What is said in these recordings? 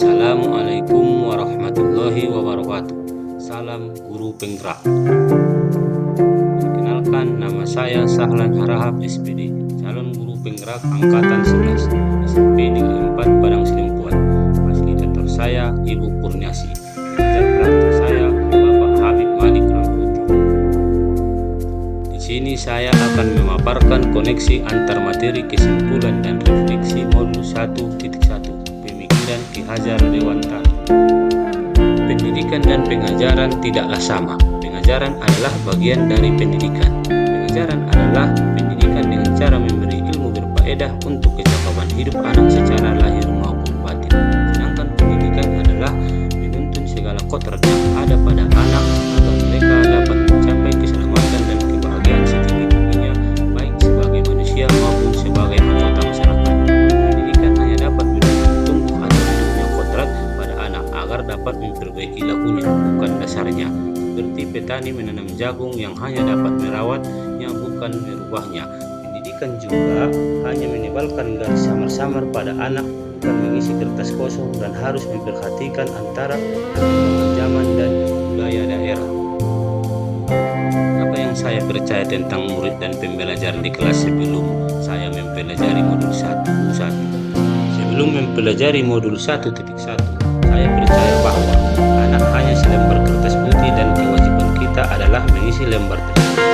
Assalamualaikum warahmatullahi wabarakatuh. Salam Guru Penggerak. Perkenalkan, nama saya Sahlan Harahap SPD, calon guru penggerak angkatan 11, SMP Negeri 4 Padang Sidempuan. Fasilitator saya Ibu Kurniasi. Pengajar praktek saya Bapak Habib Malik Rangkuti. Di sini saya akan memaparkan koneksi antar materi kesimpulan dan refleksi modul 1.1 pemikiran Ki Hajar Dewantara. Pendidikan dan pengajaran tidaklah sama. Pengajaran adalah bagian dari pendidikan. Pengajaran adalah pendidikan dengan cara memberi ilmu berfaedah untuk kecakapan hidup anak secara lahir maupun batin. Sedangkan pendidikan adalah menuntun segala kodrat yang ada pada anak agar mereka dapat mencapai keselamatan dan kebahagiaan setinggi-tingginya, baik sebagai manusia maupun sebagai anggota masyarakat. Pendidikan hanya dapat menuntun tumbuh atau hidupnya kodrat pada anak agar dapat memperbaiki lakunya, bukan dasarnya. Seperti petani menanam jagung yang hanya dapat merawatnya, bukan merubahnya. Pendidikan juga hanya menebalkan garis samar-samar pada anak, bukan mengisi kertas kosong, dan harus memperhatikan antara perkembangan zaman dan budaya daerah. Apa yang saya percaya tentang murid dan pembelajar di kelas sebelum saya mempelajari modul 1. Sebelum mempelajari modul 1.1, saya percaya bahwa anak hanya selembar kertas putih dan kewajiban kita adalah mengisi lembar tersebut.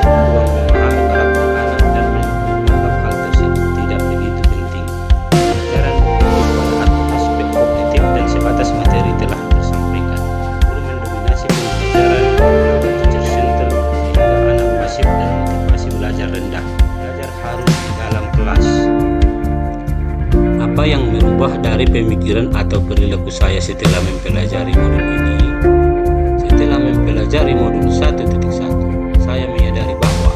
Ruang memahami karakter anak dan menganggap hal tersebut tidak begitu penting. Pelajaran pada aspek kognitif dan sebatas materi telah tersampaikan. Guru mendominasi pembelajaran menggunakan teacher center sehingga anak pasif dan motivasi belajar rendah. Belajar harus di dalam kelas. Apa yang merubah dari pemikiran atau perilaku saya setelah mempelajari modul ini? Setelah mempelajari modul 1.1, saya menyadari bahwa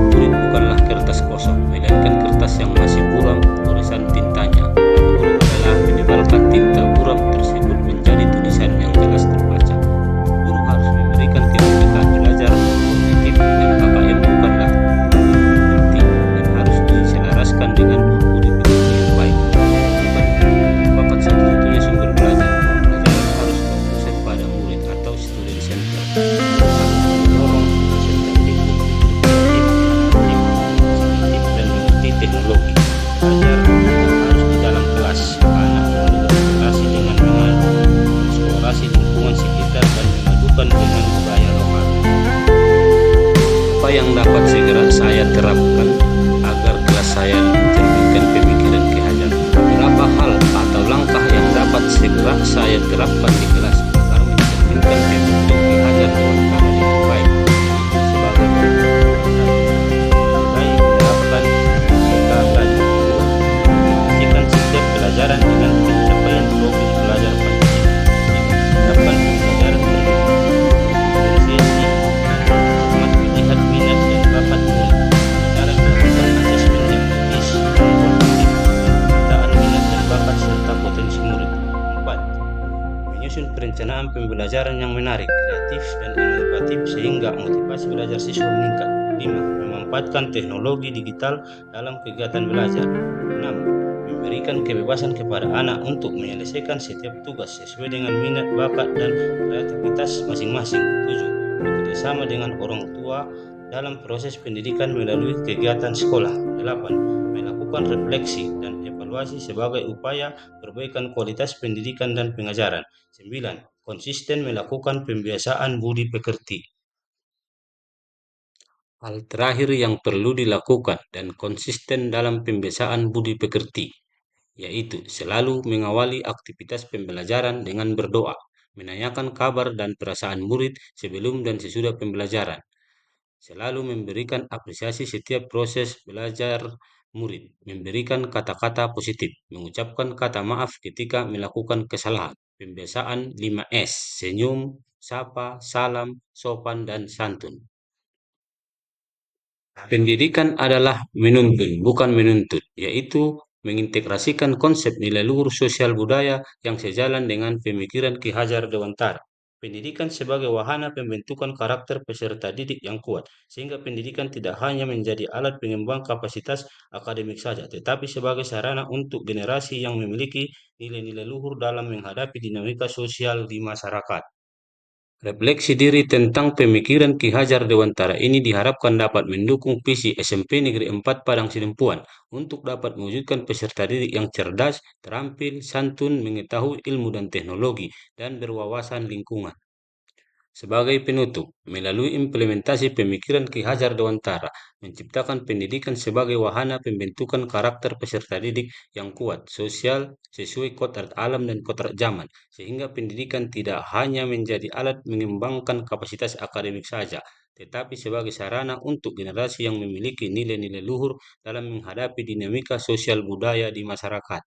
murid bukanlah kertas kosong, melainkan kertas yang masih buram tulisan tintanya. Guru adalah menebalkan tinta buram tersebut menjadi tulisan yang jelas terbaca. Guru harus memberikan kebutuhan belajar kognitif dan KKM bukanlah penting dan harus diselaraskan dengan budi pekerti yang baik. Bakat satu-satunya sumber belajar. Pelajaran harus berpusat pada murid atau student center. Mendorong dosen teknik dan mengerti teknologi. Belajar harus di dalam kelas. Anak perlu berinteraksi dengan mengeksplorasi lingkungan sekitar dan memadukan dengan budaya lokal. Apa yang dapat segera saya terapkan agar kelas saya mencerminkan pemikiran Ki Hajar? Beberapa hal atau langkah yang dapat segera saya terapkan di kelas agar mencerminkan pemikiran Ki Hajar Dewantara dengan baik. Sebagai mulai menerapkan etika belajar. Perhatikan setiap pelajaran dengan pencapaian progres belajar penting. Menerapkan pembelajaran berproses amat melihat minat dan bakat murid. Cara melakukan asesmen yang kritis dan kualitatif, pemetaan minat dan bakat serta potensi murid. 4. Menyusun perencanaan pembelajaran yang menarik, kreatif, dan inovatif sehingga motivasi belajar siswa meningkat. 5. Memanfaatkan teknologi digital dalam kegiatan belajar. 6. Memberikan kebebasan kepada anak untuk menyelesaikan setiap tugas sesuai dengan minat, bakat, dan kreativitas masing-masing. 7. Bekerjasama dengan orang tua dalam proses pendidikan melalui kegiatan sekolah. 8. Melakukan refleksi dan evaluasi sebagai upaya perbaikan kualitas pendidikan dan pengajaran. 9. Konsisten melakukan pembiasaan budi pekerti. Hal terakhir yang perlu dilakukan dan konsisten dalam pembiasaan budi pekerti, yaitu selalu mengawali aktivitas pembelajaran dengan berdoa, menanyakan kabar dan perasaan murid sebelum dan sesudah pembelajaran, selalu memberikan apresiasi setiap proses belajar murid, memberikan kata-kata positif, mengucapkan kata maaf ketika melakukan kesalahan. Pembiasaan 5S, senyum, sapa, salam, sopan, dan santun. Pendidikan adalah menuntun, bukan menuntut, yaitu mengintegrasikan konsep nilai luhur sosial budaya yang sejalan dengan pemikiran Ki Hajar Dewantara. Pendidikan sebagai wahana pembentukan karakter peserta didik yang kuat, sehingga pendidikan tidak hanya menjadi alat pengembang kapasitas akademik saja, tetapi sebagai sarana untuk generasi yang memiliki nilai-nilai luhur dalam menghadapi dinamika sosial di masyarakat. Refleksi diri tentang pemikiran Ki Hajar Dewantara ini diharapkan dapat mendukung visi SMP Negeri 4 Padang Sidempuan untuk dapat mewujudkan peserta didik yang cerdas, terampil, santun, mengetahui ilmu dan teknologi, dan berwawasan lingkungan. Sebagai penutup, melalui implementasi pemikiran Ki Hajar Dewantara, menciptakan pendidikan sebagai wahana pembentukan karakter peserta didik yang kuat, sosial, sesuai kodrat alam dan kodrat zaman, sehingga pendidikan tidak hanya menjadi alat mengembangkan kapasitas akademik saja, tetapi sebagai sarana untuk generasi yang memiliki nilai-nilai luhur dalam menghadapi dinamika sosial budaya di masyarakat.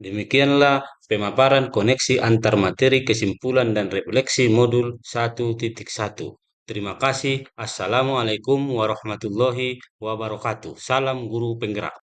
Demikianlah pemaparan koneksi antar materi, kesimpulan, dan refleksi modul 1.1. Terima kasih. Assalamualaikum warahmatullahi wabarakatuh. Salam guru penggerak.